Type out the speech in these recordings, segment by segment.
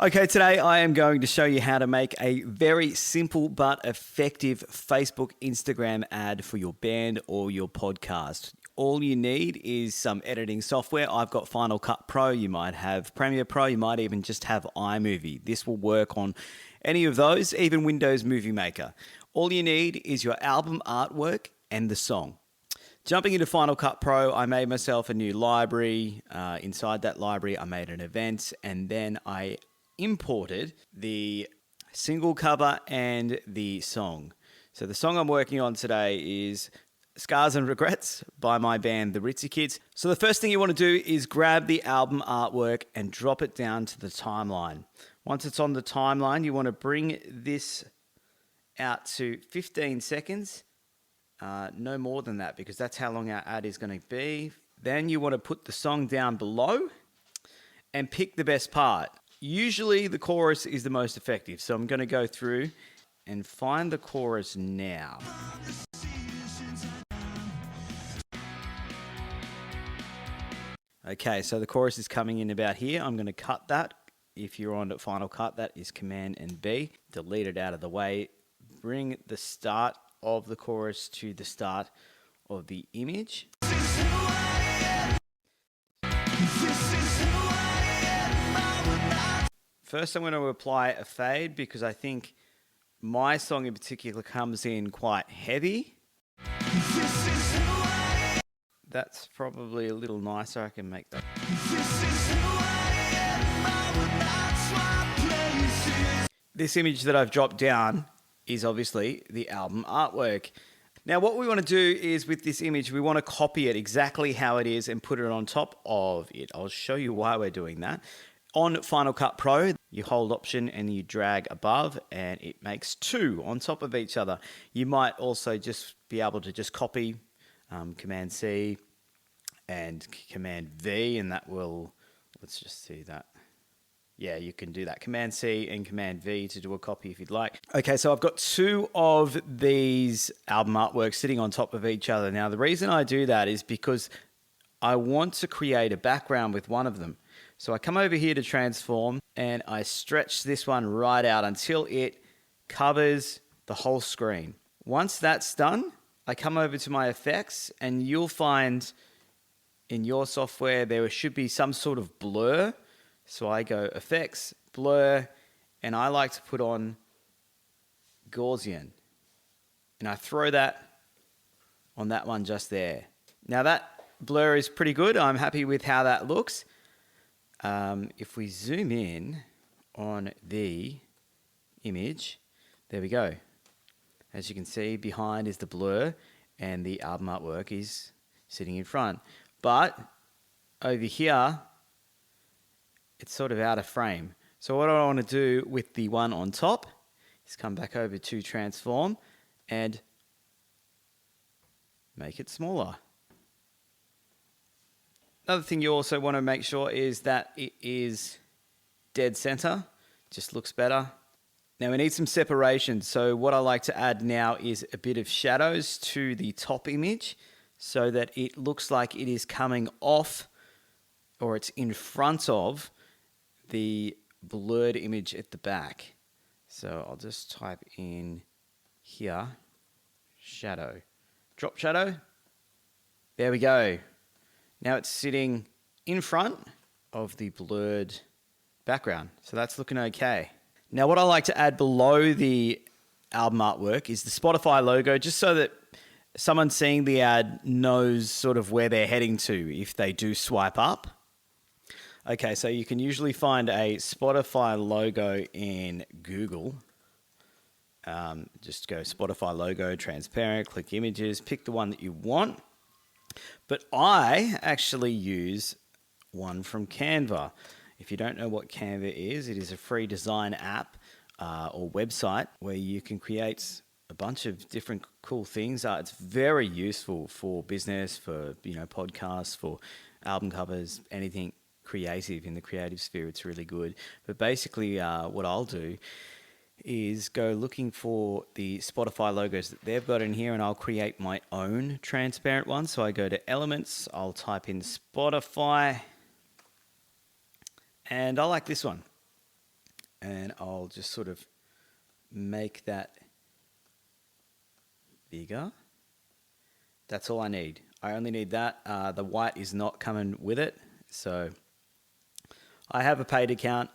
Okay, today I am going to show you how to make a very simple but effective Facebook, Instagram ad for your band or your podcast. All you need is some editing software. I've got Final Cut Pro, you might have Premiere Pro, you might even just have iMovie. This will work on any of those, even Windows Movie Maker. All you need is your album artwork and the song. Jumping into Final Cut Pro, I made myself a new library. Inside that library, I made an event, and then I imported the single cover and the song. So the song I'm working on today is Scars and Regrets by my band, the Ritzy Kids. So the first thing you want to do is grab the album artwork and drop it down to the timeline. Once it's on the timeline, you want to bring this out to 15 seconds. No more than that, because that's how long our ad is going to be. Then you want to put the song down below and pick the best part. Usually the chorus is the most effective, so I'm going to go through and find the chorus now. Okay, so the chorus is coming in about here. I'm going to cut that. If you're on Final Cut, that is Command and B. Delete it out of the way. Bring the start of the chorus to the start of the image. First, I'm going to apply a fade because I think my song in particular comes in quite heavy. That's probably a little nicer. I can make that. This image that I've dropped down is obviously the album artwork. Now what we want to do is with this image, we want to copy it exactly how it is and put it on top of it. I'll show you why we're doing that. On Final Cut Pro, you hold Option and you drag above and it makes two on top of each other. You might also just be able to just copy Command C and Command V, and that will, let's just see that. Yeah, you can do that. Command C and Command V to do a copy if you'd like. Okay, so I've got two of these album artworks sitting on top of each other. Now, the reason I do that is because I want to create a background with one of them. So I come over here to transform and I stretch this one right out until it covers the whole screen. Once that's done, I come over to my effects and you'll find in your software there should be some sort of blur. So I go effects, blur, and I like to put on Gaussian. And I throw that on that one just there. Now that blur is pretty good. I'm happy with how that looks. If we zoom in on the image, there we go. As you can see, behind is the blur and the album artwork is sitting in front. But over here, it's sort of out of frame. So what I want to do with the one on top is come back over to transform and make it smaller. Another thing you also want to make sure is that it is dead center. Just looks better. Now we need some separation. So what I like to add now is a bit of shadows to the top image so that it looks like it is coming off or it's in front of the blurred image at the back. So I'll just type in here, shadow, drop shadow. There we go. Now it's sitting in front of the blurred background. So that's looking okay. Now what I like to add below the album artwork is the Spotify logo, just so that someone seeing the ad knows sort of where they're heading to if they do swipe up. Okay, so you can usually find a Spotify logo in Google. Just go Spotify logo, transparent, click images, pick the one that you want. But I actually use one from Canva. If you don't know what Canva is, it is a free design app or website where you can create a bunch of different cool things. It's very useful for business, for podcasts, for album covers, anything creative in the creative sphere. It's really good. But basically what I'll do is go looking for the Spotify logos that they've got in here, and I'll create my own transparent one. So I go to Elements, I'll type in Spotify, and I like this one. and I'll just sort of make that bigger. That's all I need. I only need that. The white is not coming with it. So I have a paid account.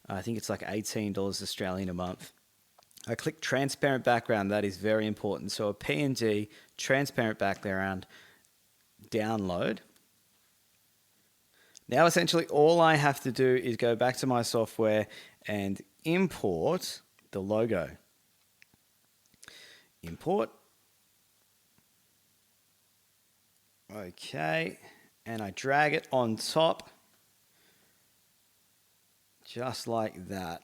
I think it's like $18 Australian a month. I click transparent background. That is very important. So a PNG transparent background, download. Now essentially all I have to do is go back to my software and import the logo. Import. Okay, and I drag it on top, just like that.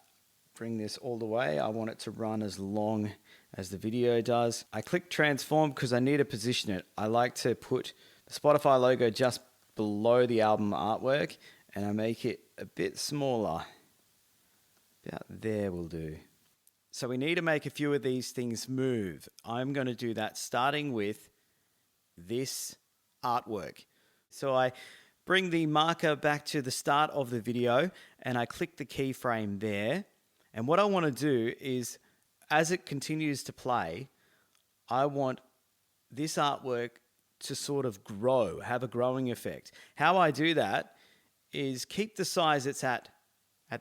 Bring this all the way. I want it to run as long as the video does. I click transform because I need to position it. I like to put the Spotify logo just below the album artwork, and I make it a bit smaller. About there will do. So we need to make a few of these things move. I'm going to do that starting with this artwork. So I bring the marker back to the start of the video and I click the keyframe there. And what I want to do is, as it continues to play, I want this artwork to sort of grow, have a growing effect. How I do that is keep the size it's at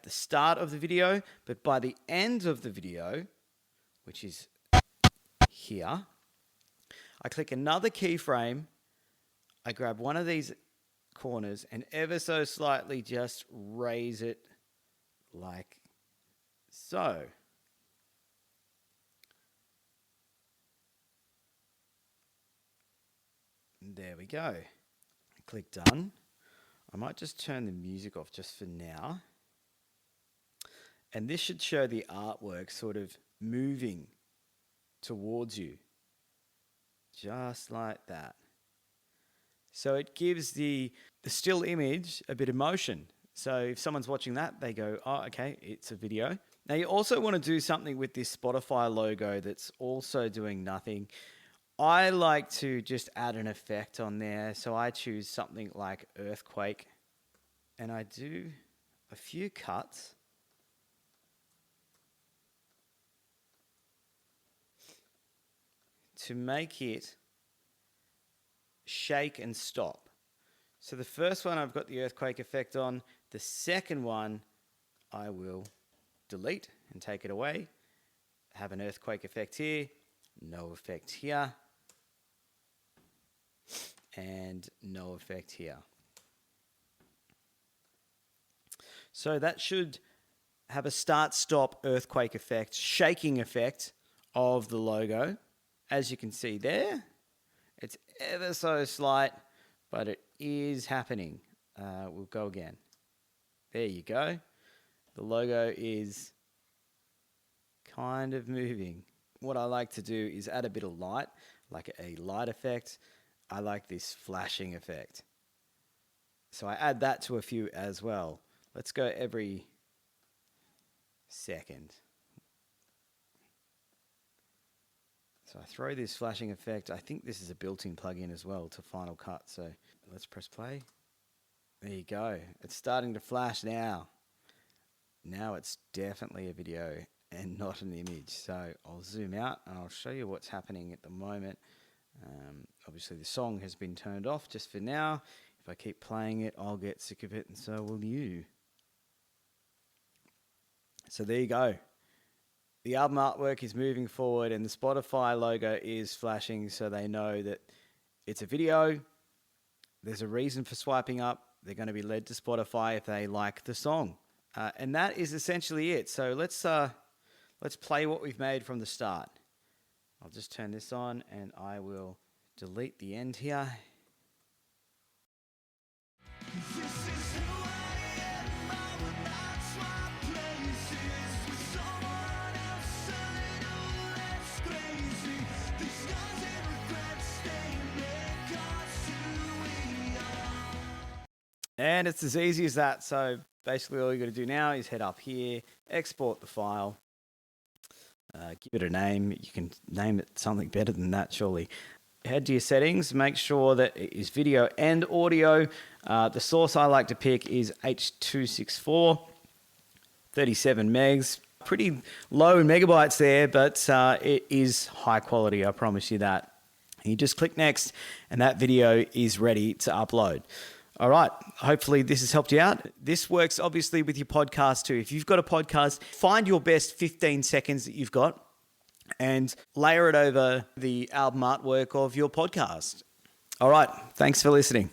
the start of the video, but by the end of the video, which is here, I click another keyframe, I grab one of these corners and ever so slightly just raise it like so. There we go. Click done. I might just turn the music off just for now. And this should show the artwork sort of moving towards you. Just like that. So it gives the still image a bit of motion. So if someone's watching that, they go, oh, okay, it's a video. Now you also want to do something with this Spotify logo that's also doing nothing. I like to just add an effect on there. So I choose something like earthquake. And I do a few cuts. To make it shake and stop. So the first one I've got the earthquake effect on. The second one I will delete and take it away. Have an earthquake effect here, no effect here, and no effect here. So that should have a start-stop earthquake effect, shaking effect of the logo. As you can see there, it's ever so slight, but it is happening. We'll go again. There you go. The logo is kind of moving. What I like to do is add a bit of light, like a light effect. I like this flashing effect. So I add that to a few as well. Let's go every second. So I throw this flashing effect. I think this is a built-in plugin as well to Final Cut. So let's press play. There you go. It's starting to flash now. Now it's definitely a video and not an image. So I'll zoom out and I'll show you what's happening at the moment. Obviously the song has been turned off just for now. If I keep playing it, I'll get sick of it and so will you. So there you go. The album artwork is moving forward and the Spotify logo is flashing so they know that it's a video. There's a reason for swiping up. They're going to be led to Spotify if they like the song. And that is essentially it. So let's play what we've made from the start. I'll just turn this on and I will delete the end here. And it's as easy as that. So basically all you got to do now is head up here, export the file, give it a name. You can name it something better than that, surely. Head to your settings, make sure that it is video and audio. The source I like to pick is H.264, 37 megs. Pretty low in megabytes there, but it is high quality, I promise you that. You just click next and that video is ready to upload. All right, hopefully this has helped you out. This works obviously with your podcast too. If you've got a podcast, find your best 15 seconds that you've got and layer it over the album artwork of your podcast. All right, thanks for listening.